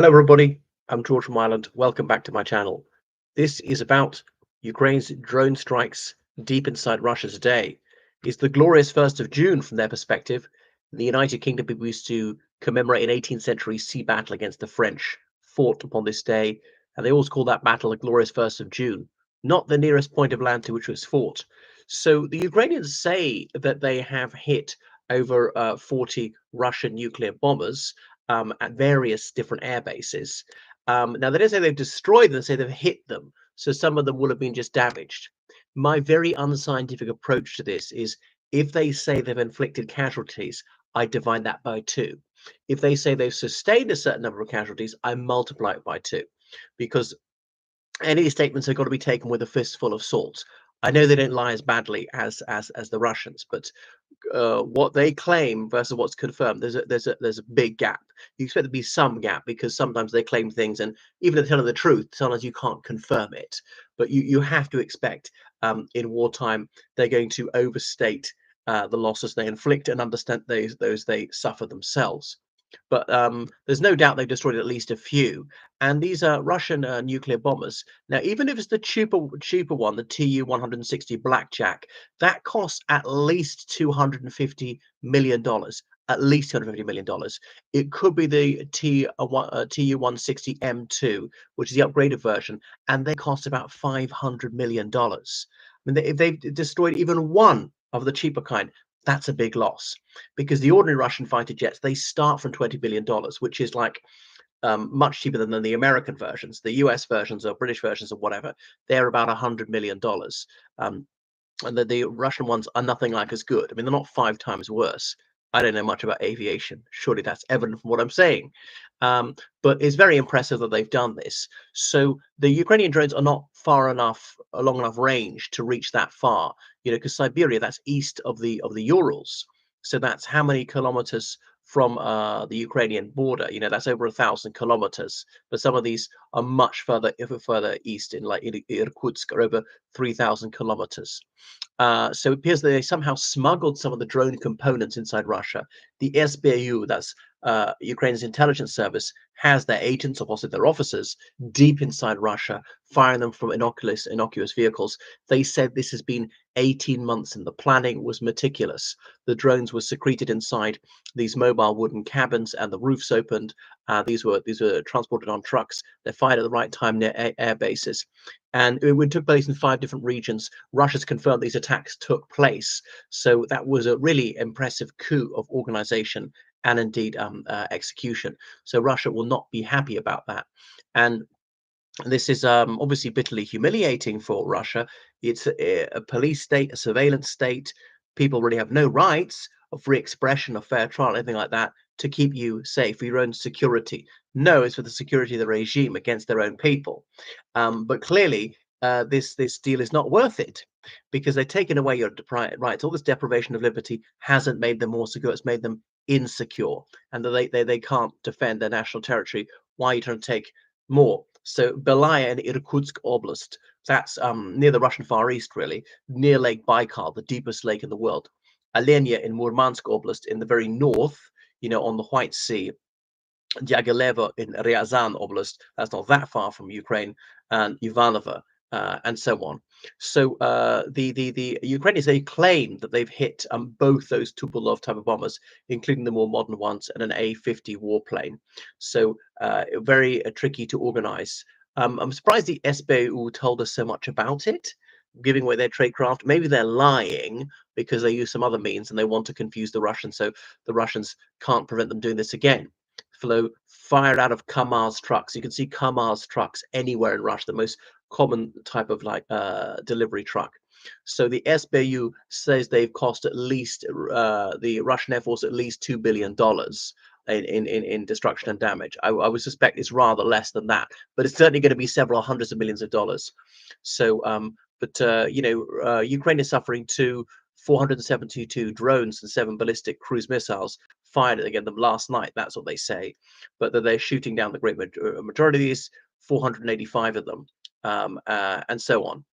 Hello, everybody. I'm George from Ireland. Welcome back to my channel. This is about Ukraine's drone strikes deep inside Russia today. It's the glorious 1st of June from their perspective. The United Kingdom people used to commemorate an 18th century sea battle against the French, fought upon this day, and they always call that battle the glorious 1st of June, not the nearest point of land to which it was fought. So the Ukrainians say that they have hit over 40 Russian nuclear bombers at various different air bases. Now, they don't say they've destroyed them, they say they've hit them. So some of them will have been just damaged. My very unscientific approach to this is if they say they've inflicted casualties, I divide that by two. If they say they've sustained a certain number of casualties, I multiply it by two. Because any statements have got to be taken with a fistful of salt. I know they don't lie as badly as the Russians, but what they claim versus what's confirmed, there's a big gap. You expect there to be some gap because sometimes they claim things, and even if they're telling the truth, sometimes you can't confirm it. But you have to expect in wartime they're going to overstate the losses they inflict and understand those they suffer themselves. But there's no doubt they've destroyed at least a few. And these are Russian nuclear bombers. Now, even if it's the cheaper one, the Tu-160 Blackjack, that costs at least $250 million. At least $250 million. It could be the Tu-160 M2, which is the upgraded version, and they cost about $500 million. I mean, if they've destroyed even one of the cheaper kind, that's a big loss because the ordinary Russian fighter jets, they start from $20 billion, which is like much cheaper than the American versions. The US versions or British versions or whatever, they're about $100 million. And the Russian ones are nothing like as good. I mean, they're not 5 times worse. I don't know much about aviation. Surely that's evident from what I'm saying. But it's very impressive that they've done this. So the Ukrainian drones are not far enough, a long enough range to reach that far. Because Siberia, that's east of the Urals. So that's how many kilometers from the Ukrainian border? That's over 1,000 kilometers. But some of these are much further, if further east, in like Irkutsk, are over 3,000 kilometers. So it appears that they somehow smuggled some of the drone components inside Russia. The SBU, that's Ukraine's intelligence service, has their agents or possibly their officers deep inside Russia, firing them from innocuous vehicles. They said this has been 18 months in the planning, was meticulous. The drones were secreted inside these mobile wooden cabins, and the roofs opened. These were transported on trucks. They're fired at the right time near air bases. And it took place in 5 different regions. Russia's confirmed these attacks took place. So that was a really impressive coup of organization and indeed execution. So Russia will not be happy about that. And this is obviously bitterly humiliating for Russia. It's a police state, a surveillance state. People really have no rights of free expression, of fair trial, anything like that, to keep you safe for your own security. No, it's for the security of the regime against their own people. But clearly, this deal is not worth it because they've taken away your rights. All this deprivation of liberty hasn't made them more secure; it's made them insecure, and they can't defend their national territory. Why are you trying to take more? So Belaya in Irkutsk Oblast, that's near the Russian Far East, really, near Lake Baikal, the deepest lake in the world. Alenia in Murmansk Oblast in the very north, on the White Sea. Diaghilevo in Ryazan Oblast, that's not that far from Ukraine, and Ivanova, and so on. So the Ukrainians, they claim that they've hit both those Tupolev type of bombers, including the more modern ones, and an A-50 warplane. So very tricky to organize. I'm surprised the SBU told us so much about it, giving away their tradecraft. Maybe they're lying because they use some other means and they want to confuse the Russians, so the Russians can't prevent them doing this again. Fired out of Kamaz trucks. You can see Kamaz trucks anywhere in Russia, the most common type of delivery truck. So the SBU says they've cost at least the Russian Air Force at least $2 billion in destruction and damage. I would suspect it's rather less than that, but it's certainly going to be several hundreds of millions of dollars. So, Ukraine is suffering 472 drones and 7 ballistic cruise missiles fired against them last night. That's what they say, but that they're shooting down the great majority of these, 485 of them, and so on.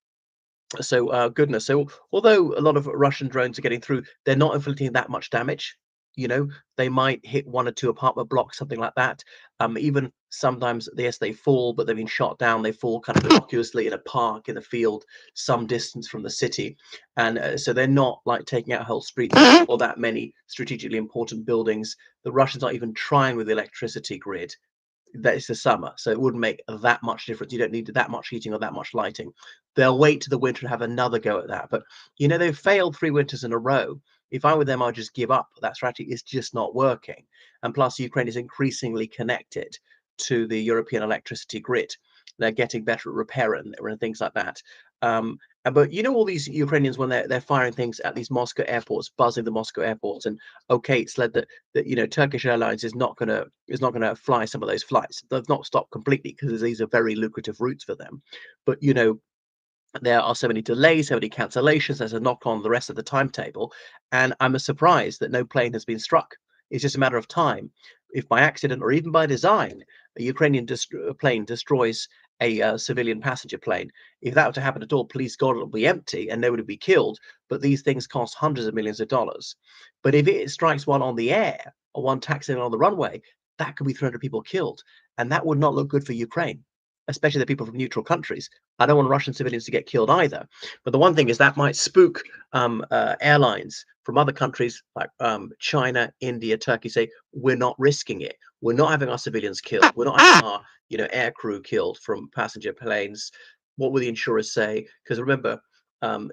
So goodness. So although a lot of Russian drones are getting through, they're not inflicting that much damage. You know, they might hit one or two apartment blocks, something like that. Even sometimes, yes, they fall, but they've been shot down. They fall kind of innocuously in a park, in a field, some distance from the city, and so they're not like taking out whole streets or that many strategically important buildings. The Russians aren't even trying with the electricity grid. That it's the summer, so it wouldn't make that much difference. You don't need that much heating or that much lighting. They'll wait to the winter and have another go at that. But they've failed 3 winters in a row. If I were them, I'd just give up. That strategy is just not working. And plus, Ukraine is increasingly connected to the European electricity grid. They're getting better at repair and things like that. But all these Ukrainians, when they're firing things at these Moscow airports, buzzing the Moscow airports, and okay, it's led that Turkish Airlines is not gonna fly some of those flights. They've not stopped completely because these are very lucrative routes for them. But there are so many delays, so many cancellations. There's a knock on the rest of the timetable, and I'm surprised that no plane has been struck. It's just a matter of time. If by accident or even by design, a Ukrainian plane destroys a civilian passenger plane, if that were to happen at all, please God, it'll be empty and nobody will be killed. But these things cost hundreds of millions of dollars. But if it strikes one on the air or one taxiing on the runway, that could be 300 people killed, and that would not look good for Ukraine, especially the people from neutral countries. I don't want Russian civilians to get killed either. But the one thing is that might spook airlines from other countries like China, India, Turkey. Say we're not risking it. We're not having our civilians killed. We're not having our air crew killed from passenger planes. What will the insurers say? Because remember,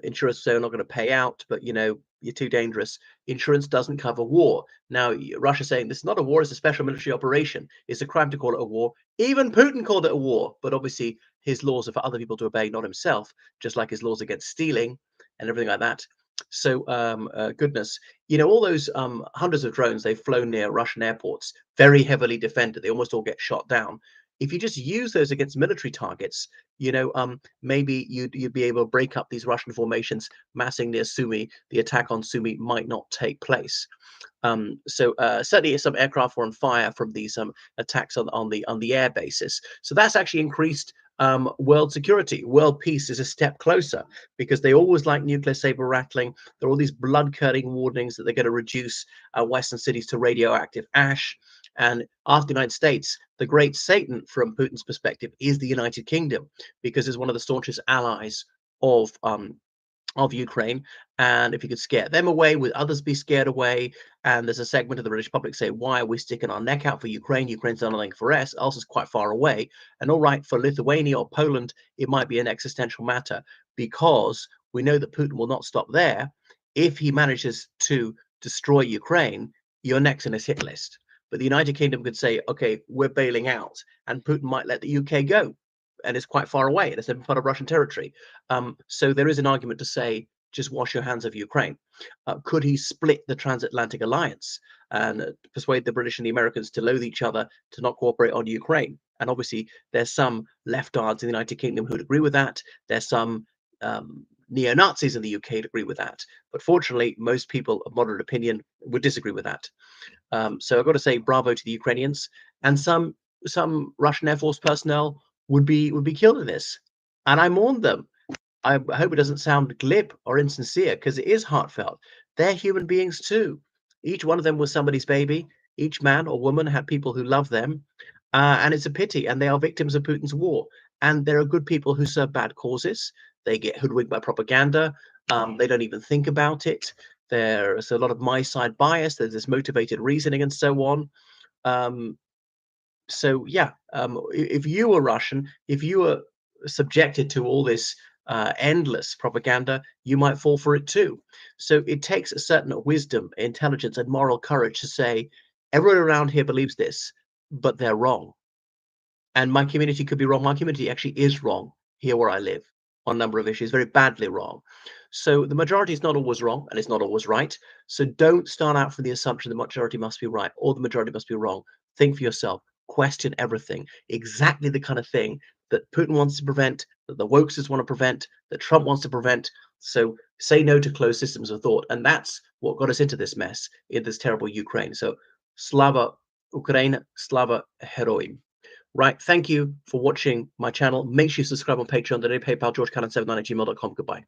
insurers say we're not going to pay out, but you're too dangerous. Insurance doesn't cover war. Now Russia's saying this is not a war; it's a special military operation. It's a crime to call it a war. Even Putin called it a war, but obviously his laws are for other people to obey, not himself, just like his laws against stealing and everything like that. So, goodness, all those hundreds of drones they've flown near Russian airports, very heavily defended, they almost all get shot down. If you just use those against military targets, maybe you'd be able to break up these Russian formations massing near Sumy. The attack on Sumy might not take place. So certainly some aircraft were on fire from these attacks on the air bases. So that's actually increased world security. World peace is a step closer because they always like nuclear saber rattling. There are all these blood-curdling warnings that they're going to reduce Western cities to radioactive ash. And after the United States, the great Satan, from Putin's perspective, is the United Kingdom because it's one of the staunchest allies of Ukraine. And if you could scare them away, would others be scared away? And there's a segment of the British public say, why are we sticking our neck out for Ukraine? Ukraine's done nothing for us. Us is quite far away. And all right, for Lithuania or Poland, it might be an existential matter because we know that Putin will not stop there. If he manages to destroy Ukraine, you're next in his hit list. But the United Kingdom could say, okay, we're bailing out, and Putin might let the UK go. And it's quite far away, and it's never part of Russian territory. So there is an argument to say, just wash your hands of Ukraine. Could he split the transatlantic alliance and persuade the British and the Americans to loathe each other, to not cooperate on Ukraine? And obviously, there's some leftards in the United Kingdom who'd agree with that. There's some neo-Nazis in the UK who'd agree with that. But fortunately, most people of moderate opinion would disagree with that. So I've got to say bravo to the Ukrainians, and some Russian Air Force personnel would be killed in this, and I mourn them. I hope it doesn't sound glib or insincere because it is heartfelt. They're human beings too. Each one of them was somebody's baby. Each man or woman had people who love them, and it's a pity. And they are victims of Putin's war. And there are good people who serve bad causes. They get hoodwinked by propaganda. They don't even think about it. There's a lot of my side bias. There's this motivated reasoning and so on. Um, so yeah, if you were Russian, if you were subjected to all this endless propaganda, you might fall for it too. So it takes a certain wisdom, intelligence, and moral courage to say, everyone around here believes this, but they're wrong. And my community could be wrong. My community actually is wrong here where I live on a number of issues, very badly wrong. So the majority is not always wrong and it's not always right. So don't start out from the assumption the majority must be right or the majority must be wrong. Think for yourself, question everything. Exactly the kind of thing that Putin wants to prevent, that the wokesters want to prevent, that Trump wants to prevent. So say no to closed systems of thought. And that's what got us into this mess, in this terrible Ukraine. So Slava Ukraine, Slava Heroim. Right. Thank you for watching my channel. Make sure you subscribe on Patreon today, PayPal, georgecannon79@gmail.com. Goodbye.